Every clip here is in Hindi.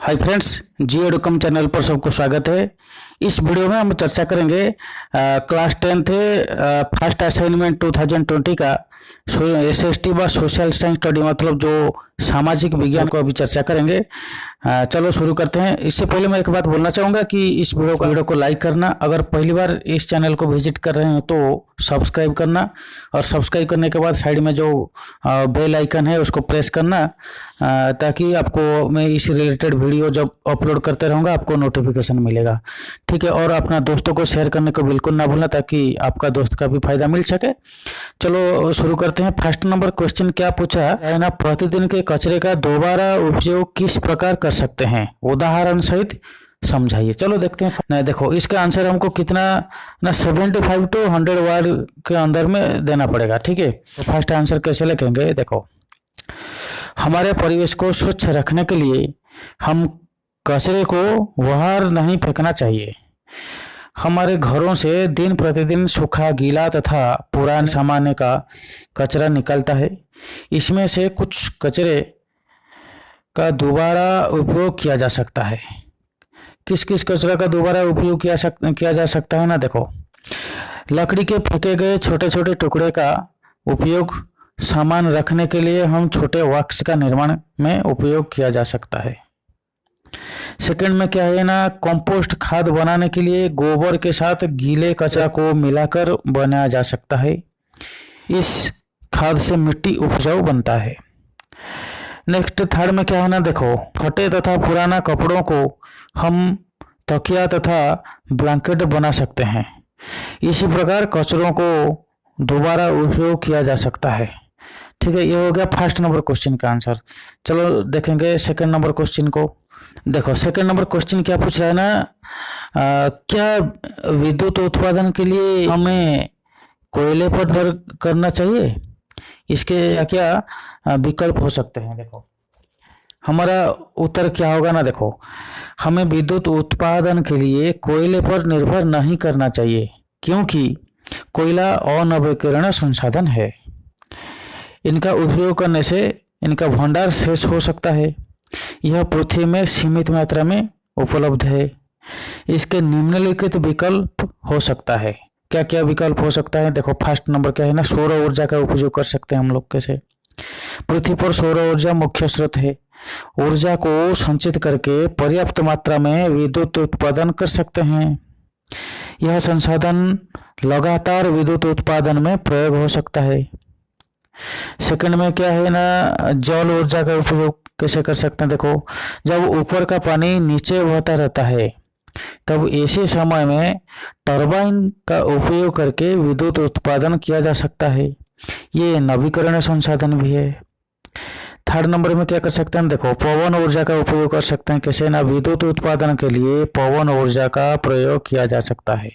हाय फ्रेंड्स, जी एडुकम चैनल पर सबको स्वागत है। इस वीडियो में हम चर्चा करेंगे क्लास 10th फर्स्ट असाइनमेंट 2020 का एसएसटी व सोशल साइंस स्टडी, मतलब जो सामाजिक विज्ञान को अभी चर्चा करेंगे। चलो शुरू करते हैं। इससे पहले मैं एक बात बोलना चाहूँगा कि इस वीडियो को लाइक करना, अगर पहली बार इस चैनल को विजिट कर रहे हैं तो सब्सक्राइब करना, और सब्सक्राइब करने के बाद साइड में जो बेल आइकन है उसको प्रेस करना, ताकि आपको मैं इस रिलेटेड वीडियो जब अपलोड करते रहूँगा आपको नोटिफिकेशन मिलेगा। ठीक है, और अपना दोस्तों को शेयर करने को बिल्कुल ना भूलना, ताकि आपका दोस्त का भी फायदा मिल सके। चलो शुरू करते हैं। फर्स्ट नंबर क्वेश्चन क्या पूछा है ना, प्रतिदिन के कचरे का दोबारा उपयोग किस प्रकार कर सकते हैं, उदाहरण सहित समझाइए। चलो देखते हैं ना। देखो, इसका आंसर हमको कितना ना 75 to 100 वर्ड के अंदर में देना पड़ेगा। ठीक है, तो फर्स्ट आंसर कैसे लिखेंगे? देखो, हमारे परिवेश को स्वच्छ रखने के लिए हम कचरे को बाहर नहीं फेंकना चाहिए। हमारे घरों से दिन प्रतिदिन सूखा, गीला तथा पुराने सामान का कचरा निकलता है। इसमें से कुछ कचरे का दोबारा उपयोग किया जा सकता है। किस किस कचरा का दोबारा उपयोग किया जा सकता है ना? देखो, लकड़ी के फेंके गए छोटे छोटे टुकड़े का उपयोग सामान रखने के लिए हम छोटे बॉक्स का निर्माण में उपयोग किया जा सकता है। सेकंड में क्या है ना, कंपोस्ट खाद बनाने के लिए गोबर के साथ गीले कचरा को मिलाकर बनाया जा सकता है। इस खाद से मिट्टी उपजाऊ बनता है। नेक्स्ट थर्ड में क्या है ना, देखो, फटे तथा पुराना कपड़ों को हम तकिया तथा ब्लैंकेट बना सकते हैं। इसी प्रकार कचरों को दोबारा उपयोग किया जा सकता है। ठीक है, ये हो गया फर्स्ट नंबर क्वेश्चन का आंसर। चलो देखेंगे सेकंड नंबर क्वेश्चन को। देखो, सेकंड नंबर क्वेश्चन क्या पूछ रहा है ना, क्या विद्युत उत्पादन के लिए हमें कोयले पर निर्भर करना चाहिए? इसके क्या क्या विकल्प हो सकते हैं? देखो, हमारा उत्तर क्या होगा ना। देखो, हमें विद्युत उत्पादन के लिए कोयले पर निर्भर नहीं करना चाहिए, क्योंकि कोयला अनवीकरणीय संसाधन है। इनका उपयोग करने से इनका भंडार शेष हो सकता है। यह पृथ्वी में सीमित मात्रा में उपलब्ध है। इसके निम्नलिखित विकल्प हो सकता है। क्या क्या विकल्प हो सकता है? देखो, फर्स्ट नंबर क्या है ना, सौर ऊर्जा का उपयोग कर सकते हैं हम लोग। कैसे? पृथ्वी पर सौर ऊर्जा मुख्य स्रोत है। ऊर्जा को संचित करके पर्याप्त मात्रा में विद्युत उत्पादन कर सकते हैं। यह संसाधन लगातार विद्युत उत्पादन में प्रयोग हो सकता है। सेकंड में क्या है ना, जल ऊर्जा का उपयोग कैसे कर सकते हैं? देखो, जब ऊपर का पानी नीचे बहता रहता है तब ऐसे समय में टरबाइन का उपयोग करके विद्युत उत्पादन किया जा सकता है। ये नवीकरणीय संसाधन भी है। थर्ड नंबर में क्या कर सकते हैं? देखो, पवन ऊर्जा का उपयोग कर सकते हैं। कैसे ना, विद्युत उत्पादन के लिए पवन ऊर्जा का प्रयोग किया जा सकता है।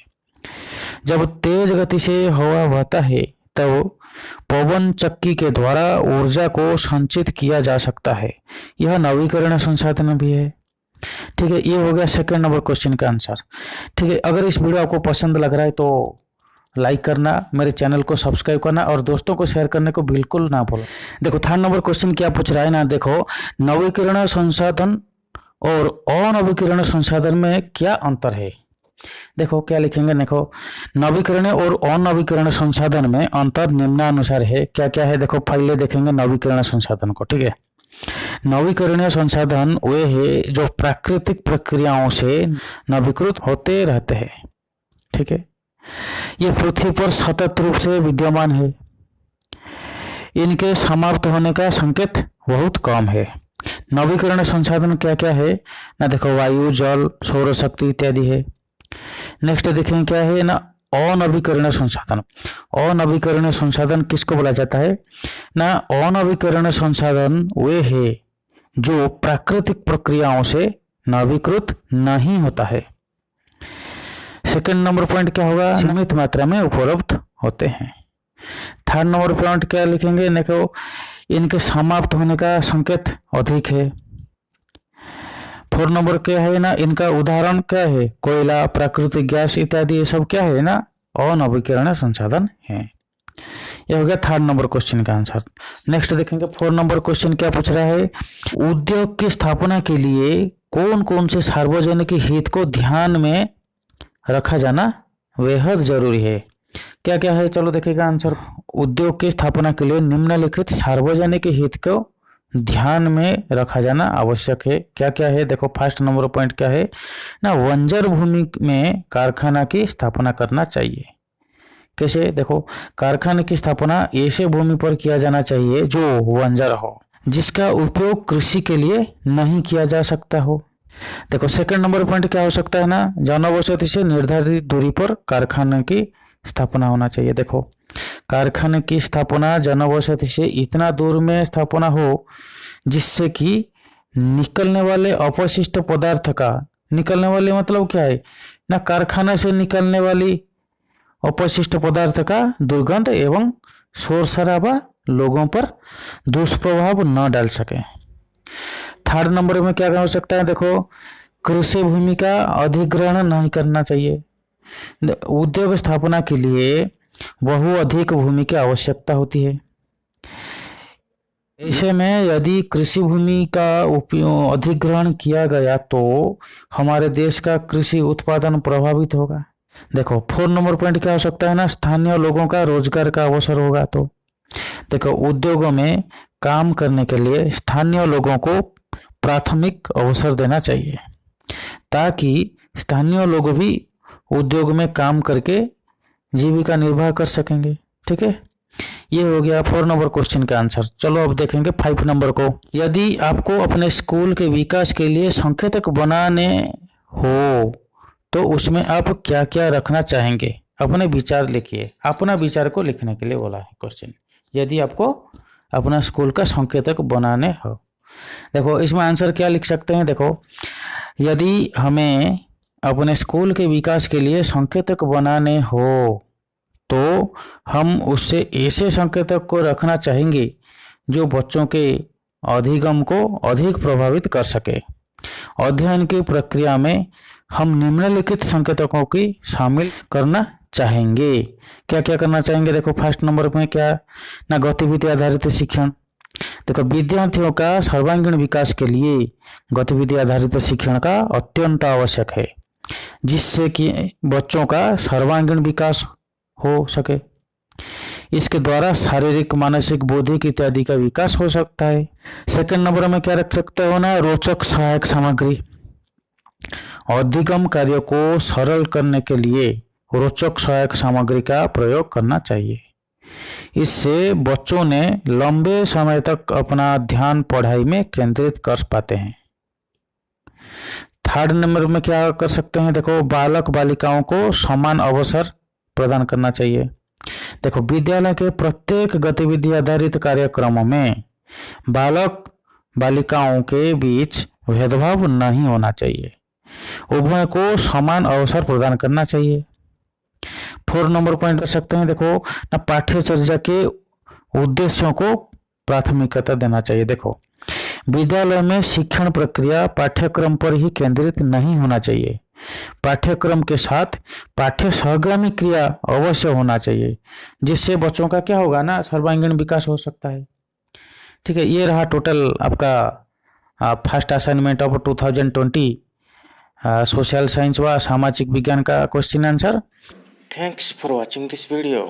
जब तेज गति से हवा बहता है तब पवन चक्की के द्वारा ऊर्जा को संचित किया जा सकता है। यह नवीकरणीय संसाधन भी है। ठीक है, ये हो गया सेकंड नंबर क्वेश्चन का आंसर। ठीक है, अगर इस वीडियो आपको पसंद लग रहा है तो लाइक करना, मेरे चैनल को सब्सक्राइब करना और दोस्तों को शेयर करने को बिल्कुल ना भूलो। देखो, थर्ड नंबर क्वेश्चन क्या पूछ रहा है ना, देखो, नवीकरणीय संसाधन और अनवीकरणीय संसाधन में क्या अंतर है? देखो क्या लिखेंगे। देखो, नवीकरणीय और अनवीकरणीय संसाधन में अंतर निम्नानुसार है। क्या क्या है? देखो, पहले देखेंगे नवीकरणीय संसाधन को। ठीक है, नवीकरणीय संसाधन वे है जो प्राकृतिक प्रक्रियाओं से नवीकृत होते रहते हैं। ठीक है, ये पृथ्वी पर सतत रूप से विद्यमान है। इनके समाप्त होने का संकेत बहुत कम है। नवीकरणीय संसाधन क्या क्या है ना, देखो, वायु, जल, सौर शक्ति इत्यादि है। नेक्स्ट देखें क्या है ना, अनवीकरणीय संसाधन। अनवीकरणीय संसाधन किसको बोला जाता है ना? अनवीकरणीय संसाधन वे है जो प्राकृतिक प्रक्रियाओं से नवीकृत नहीं होता है। सेकंड नंबर पॉइंट क्या होगा? सीमित मात्रा में उपलब्ध होते हैं। थर्ड नंबर पॉइंट क्या लिखेंगे? देखो, इनके समाप्त होने का संकेत अधिक है। फोर नंबर क्या है ना, इनका उदाहरण क्या है? कोयला, प्राकृतिक गैस इत्यादि, ये सब क्या है ना, अनवीकरणीय संसाधन है। यह हो गया थर्ड नंबर क्वेश्चन का आंसर। नेक्स्ट देखेंगे, फोर नंबर क्वेश्चन क्या पूछ रहा है? उद्योग की स्थापना के लिए कौन कौन से सार्वजनिक हित को ध्यान में रखा जाना बेहद जरूरी है। क्या क्या है, चलो देखेगा आंसर। उद्योग की स्थापना के लिए निम्नलिखित सार्वजनिक हित को ध्यान में रखा जाना आवश्यक है। क्या क्या है, देखो फर्स्ट नंबर पॉइंट क्या है ना, बंजर भूमि में कारखाना की स्थापना करना चाहिए। कैसे, देखो कारखाने की स्थापना ऐसे भूमि पर किया जाना चाहिए जो बंजर हो, जिसका उपयोग कृषि के लिए नहीं किया जा सकता हो। देखो सेकंड नंबर पॉइंट क्या हो सकता है ना, जनबसति से निर्धारित दूरी पर कारखाने की स्थापना होना चाहिए। देखो कारखाने की स्थापना जनबसति से इतना दूर में स्थापना हो जिससे कि निकलने वाले अपशिष्ट पदार्थ का, निकलने वाले मतलब क्या है ना, कारखाने से निकलने वाली अपशिष्ट पदार्थ का दुर्गंध एवं शोर शराबा लोगों पर दुष्प्रभाव न डाल सके। थर्ड नंबर में क्या हो सकता है, देखो कृषि भूमि का अधिग्रहण नहीं करना चाहिए। उद्योग स्थापना के लिए बहुअधिक भूमि की आवश्यकता होती है। ऐसे में यदि कृषि भूमि का अधिग्रहण किया गया तो हमारे देश का कृषि उत्पादन प्रभावित होगा। देखो 4 नंबर पॉइंट क्या हो सकता है ना, स्थानीय लोगों का रोजगार का अवसर होगा। तो देखो उद्योगों में काम करने के लिए स्थानीय लोगों को प्राथमिक अवसर देना चाहिए ताकि स्थानीय लोग भी उद्योग में काम करके जीविका निर्वाह कर सकेंगे। ठीक है, ये हो गया 4 नंबर क्वेश्चन का आंसर। चलो अब देखेंगे 5 नंबर को। यदि आपको अपने स्कूल के विकास के लिए संकेतक बनाने हो तो उसमें आप क्या क्या रखना चाहेंगे, अपने विचार लिखिए। अपना विचार को लिखने के लिए बोला है क्वेश्चन, यदि आपको अपना स्कूल का संकेतक बनाने हो। देखो इसमें आंसर क्या लिख सकते हैं, देखो यदि हमें अपने स्कूल के विकास के लिए संकेतक बनाने हो तो हम उससे ऐसे संकेतक को रखना चाहेंगे जो बच्चों के अधिगम को अधिक प्रभावित कर सके। अध्ययन की प्रक्रिया में हम निम्नलिखित संकेतकों की शामिल करना चाहेंगे। क्या क्या करना चाहेंगे, देखो फर्स्ट नंबर में क्या ना, गतिविधि आधारित शिक्षण। देखो विद्यार्थियों का सर्वांगीण विकास के लिए गतिविधि आधारित शिक्षण का अत्यंत आवश्यक है, जिससे कि बच्चों का सर्वांगीण विकास हो सके। इसके द्वारा शारीरिक, मानसिक, बौद्धिक इत्यादि का विकास हो सकता है। सेकंड नंबर में क्या रख सकते हो ना, रोचक सहायक सामग्री। अधिगम कार्य को सरल करने के लिए रोचक सहायक सामग्री का प्रयोग करना चाहिए। इससे बच्चों ने लंबे समय तक अपना ध्यान पढ़ाई में केंद्रित कर पाते हैं। थर्ड नंबर में क्या कर सकते हैं, देखो बालक बालिकाओं को समान अवसर प्रदान करना चाहिए। देखो विद्यालय के प्रत्येक गतिविधि आधारित कार्यक्रमों में बालक बालिकाओं के बीच भेदभाव नहीं होना चाहिए, उभय को समान अवसर प्रदान करना चाहिए। 4 नंबर पॉइंट कर सकते हैं, देखो ना पाठ्यचर्या के उद्देश्यों को प्राथमिकता देना चाहिए। देखो विद्यालय में शिक्षण प्रक्रिया पाठ्यक्रम पर ही केंद्रित नहीं होना चाहिए, पाठ्यक्रम के साथ पाठ्य सहगामी क्रिया अवश्य होना चाहिए, जिससे बच्चों का क्या होगा ना, सर्वांगीण विकास हो सकता है। ठीक है, ये रहा टोटल आपका first assignment of 2020 social science व सामाजिक विज्ञान का question answer. Thanks for watching this video.